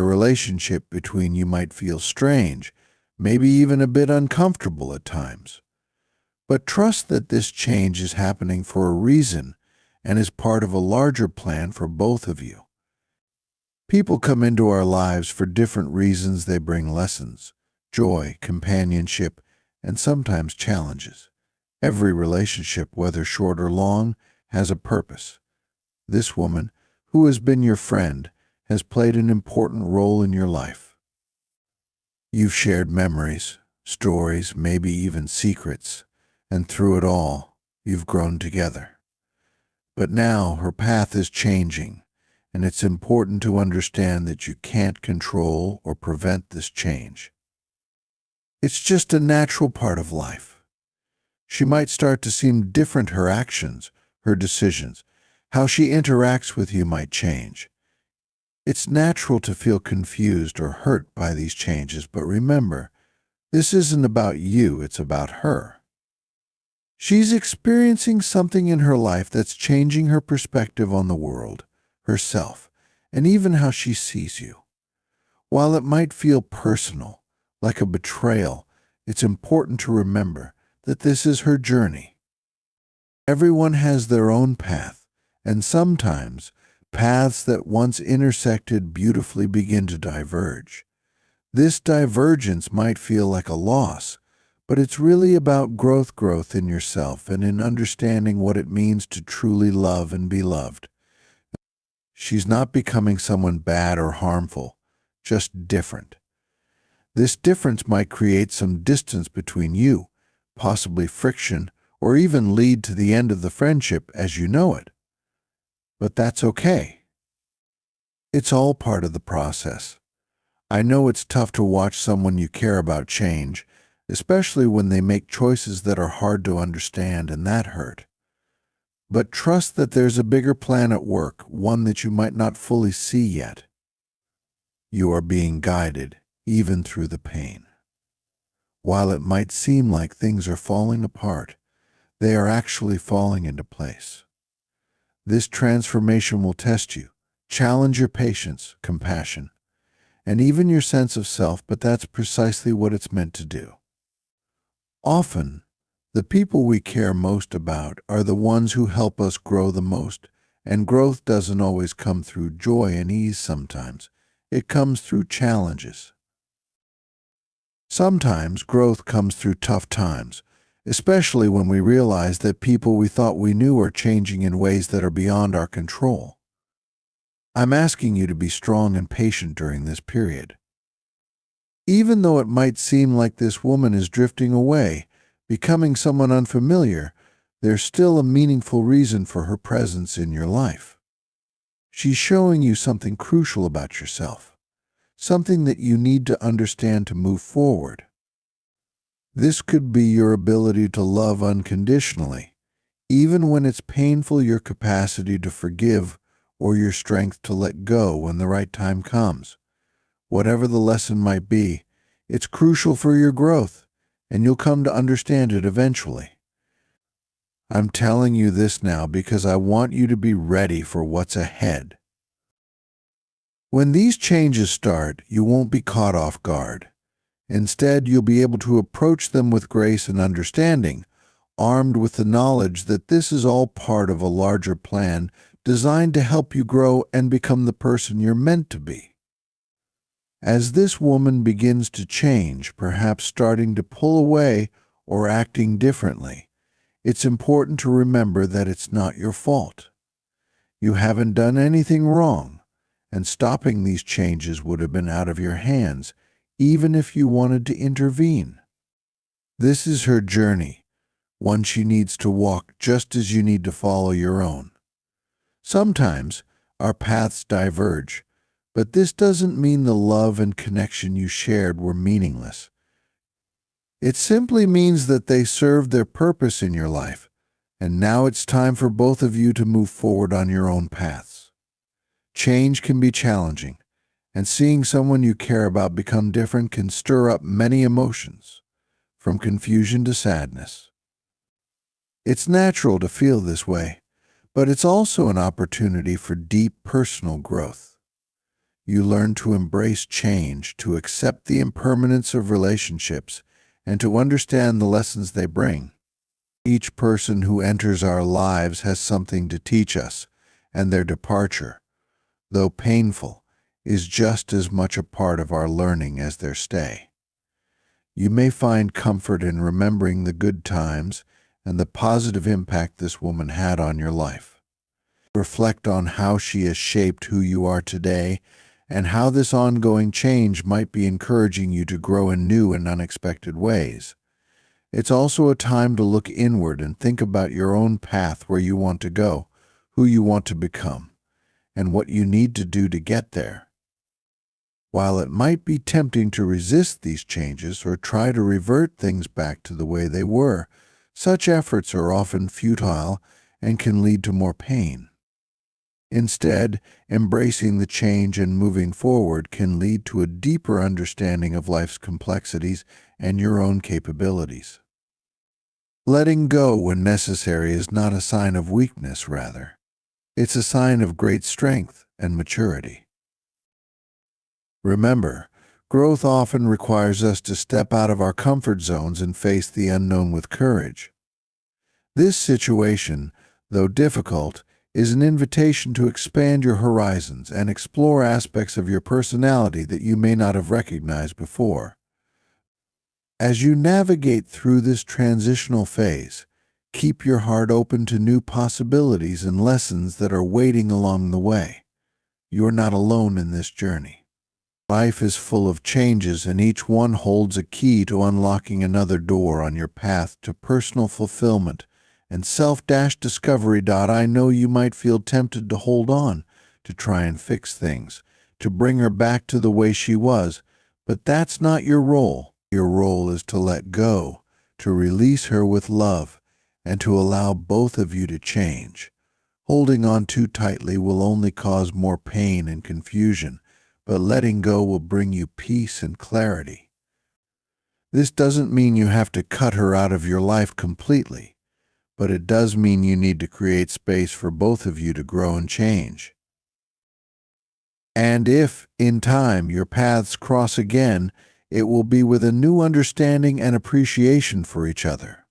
The relationship between you might feel strange, maybe even a bit uncomfortable at times. But trust that this change is happening for a reason and is part of a larger plan for both of you. People come into our lives for different reasons. They bring lessons, joy, companionship, and sometimes challenges. Every relationship, whether short or long, has a purpose. This woman, who has been your friend, has played an important role in your life. You've shared memories, stories, maybe even secrets, and through it all, you've grown together. But now her path is changing, and it's important to understand that you can't control or prevent this change. It's just a natural part of life. She might start to seem different. Her actions, her decisions, how she interacts with you might change. It's natural to feel confused or hurt by these changes, but remember, this isn't about you, it's about her. She's experiencing something in her life that's changing her perspective on the world, herself, and even how she sees you. While it might feel personal, like a betrayal, it's important to remember that this is her journey. Everyone has their own path, and sometimes paths that once intersected beautifully begin to diverge. This divergence might feel like a loss, but it's really about growth in yourself and in understanding what it means to truly love and be loved. She's not becoming someone bad or harmful, just different. This difference might create some distance between you, possibly friction, or even lead to the end of the friendship as you know it. But that's okay. It's all part of the process. I know it's tough to watch someone you care about change, especially when they make choices that are hard to understand, and that hurt. But trust that there's a bigger plan at work, one that you might not fully see yet. You are being guided, even through the pain. While it might seem like things are falling apart, they are actually falling into place. This transformation will test you, challenge your patience, compassion, and even your sense of self, but that's precisely what it's meant to do. Often, the people we care most about are the ones who help us grow the most, and growth doesn't always come through joy and ease sometimes. It comes through challenges. Sometimes growth comes through tough times, especially when we realize that people we thought we knew are changing in ways that are beyond our control. I'm asking you to be strong and patient during this period. Even though it might seem like this woman is drifting away, becoming someone unfamiliar, there's still a meaningful reason for her presence in your life. She's showing you something crucial about yourself, something that you need to understand to move forward. This could be your ability to love unconditionally, even when it's painful, your capacity to forgive, or your strength to let go when the right time comes. Whatever the lesson might be, it's crucial for your growth, and you'll come to understand it eventually. I'm telling you this now because I want you to be ready for what's ahead. When these changes start, you won't be caught off guard. Instead, you'll be able to approach them with grace and understanding, armed with the knowledge that this is all part of a larger plan designed to help you grow and become the person you're meant to be. As this woman begins to change, perhaps starting to pull away or acting differently, it's important to remember that it's not your fault. You haven't done anything wrong, and stopping these changes would have been out of your hands, even if you wanted to intervene. This is her journey, one she needs to walk just as you need to follow your own. Sometimes our paths diverge, but this doesn't mean the love and connection you shared were meaningless. It simply means that they served their purpose in your life, and now it's time for both of you to move forward on your own paths. Change can be challenging, and seeing someone you care about become different can stir up many emotions, from confusion to sadness. It's natural to feel this way, but it's also an opportunity for deep personal growth. You learn to embrace change, to accept the impermanence of relationships, and to understand the lessons they bring. Each person who enters our lives has something to teach us, and their departure, though painful, is just as much a part of our learning as their stay. You may find comfort in remembering the good times and the positive impact this woman had on your life. Reflect on how she has shaped who you are today and how this ongoing change might be encouraging you to grow in new and unexpected ways. It's also a time to look inward and think about your own path, where you want to go, who you want to become, and what you need to do to get there. While it might be tempting to resist these changes or try to revert things back to the way they were, such efforts are often futile and can lead to more pain. Instead, embracing the change and moving forward can lead to a deeper understanding of life's complexities and your own capabilities. Letting go when necessary is not a sign of weakness, rather. It's a sign of great strength and maturity. Remember, growth often requires us to step out of our comfort zones and face the unknown with courage. This situation, though difficult, is an invitation to expand your horizons and explore aspects of your personality that you may not have recognized before. As you navigate through this transitional phase, keep your heart open to new possibilities and lessons that are waiting along the way. You are not alone in this journey. Life is full of changes, and each one holds a key to unlocking another door on your path to personal fulfillment and self-discovery. I know you might feel tempted to hold on, to try and fix things, to bring her back to the way she was, but that's not your role. Your role is to let go, to release her with love, and to allow both of you to change. Holding on too tightly will only cause more pain and confusion, but letting go will bring you peace and clarity. This doesn't mean you have to cut her out of your life completely, but it does mean you need to create space for both of you to grow and change. And if, in time, your paths cross again, it will be with a new understanding and appreciation for each other.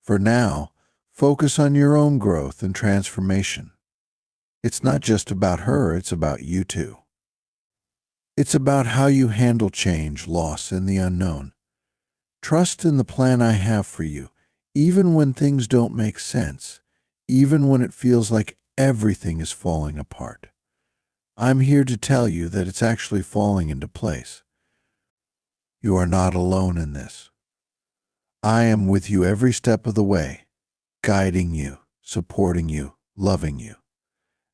For now, focus on your own growth and transformation. It's not just about her, it's about you too. It's about how you handle change, loss, and the unknown. Trust in the plan I have for you, even when things don't make sense, even when it feels like everything is falling apart. I'm here to tell you that it's actually falling into place. You are not alone in this. I am with you every step of the way, guiding you, supporting you, loving you.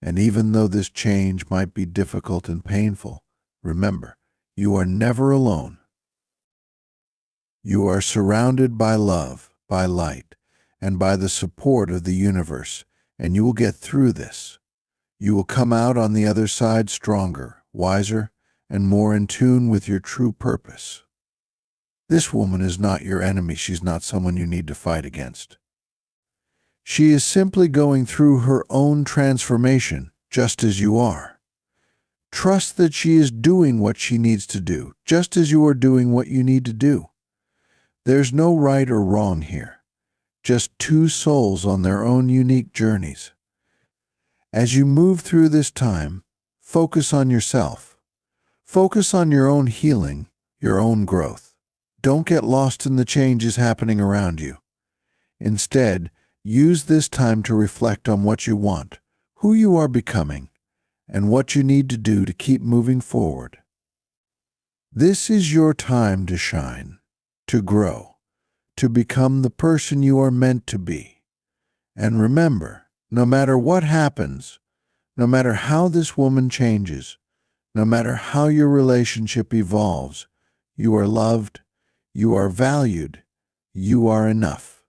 And even though this change might be difficult and painful, remember, you are never alone. You are surrounded by love, by light, and by the support of the universe, and you will get through this. You will come out on the other side stronger, wiser, and more in tune with your true purpose. This woman is not your enemy. She's not someone you need to fight against. She is simply going through her own transformation, just as you are. Trust that she is doing what she needs to do, just as you are doing what you need to do. There's no right or wrong here, just two souls on their own unique journeys. As you move through this time, focus on yourself. Focus on your own healing, your own growth. Don't get lost in the changes happening around you. Instead, use this time to reflect on what you want, who you are becoming, and what you need to do to keep moving forward. This is your time to shine, to grow, to become the person you are meant to be. And remember, no matter what happens, no matter how this woman changes, no matter how your relationship evolves, you are loved, you are valued, you are enough.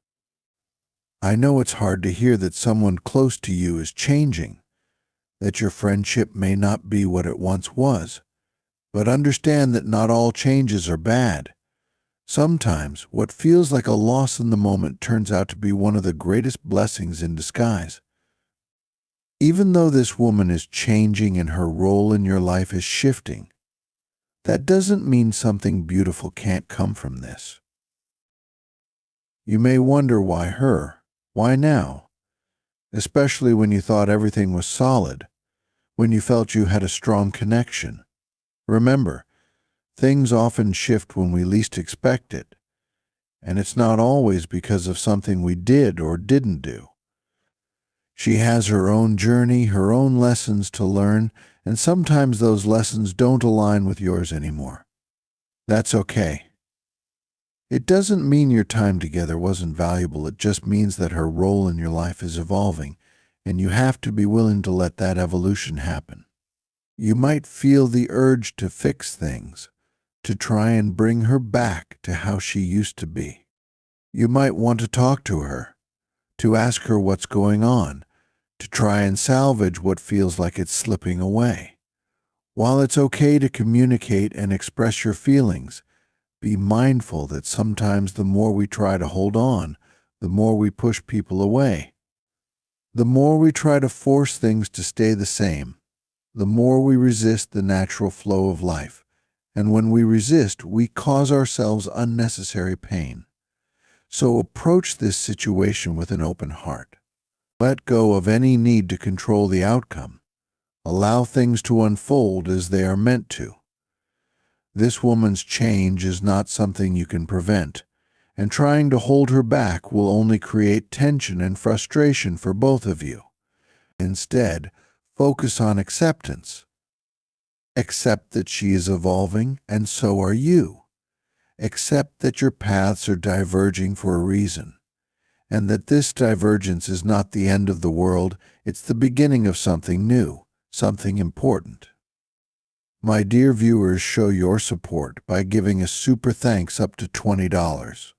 I know it's hard to hear that someone close to you is changing, that your friendship may not be what it once was, but understand that not all changes are bad. Sometimes what feels like a loss in the moment turns out to be one of the greatest blessings in disguise. Even though this woman is changing and her role in your life is shifting, that doesn't mean something beautiful can't come from this. You may wonder why her? Why now? Especially when you thought everything was solid, when you felt you had a strong connection. Remember, things often shift when we least expect it, and it's not always because of something we did or didn't do. She has her own journey, her own lessons to learn, and sometimes those lessons don't align with yours anymore. That's okay. It doesn't mean your time together wasn't valuable. It just means that her role in your life is evolving, and you have to be willing to let that evolution happen. You might feel the urge to fix things, to try and bring her back to how she used to be. You might want to talk to her, to ask her what's going on, to try and salvage what feels like it's slipping away. While it's okay to communicate and express your feelings, be mindful that sometimes the more we try to hold on, the more we push people away. The more we try to force things to stay the same, the more we resist the natural flow of life. And when we resist, we cause ourselves unnecessary pain. So approach this situation with an open heart. Let go of any need to control the outcome. Allow things to unfold as they are meant to. This woman's change is not something you can prevent, and trying to hold her back will only create tension and frustration for both of you. Instead, focus on acceptance. Accept that she is evolving, and so are you. Accept that your paths are diverging for a reason, and that this divergence is not the end of the world, it's the beginning of something new, something important. My dear viewers, show your support by giving a super thanks up to $20.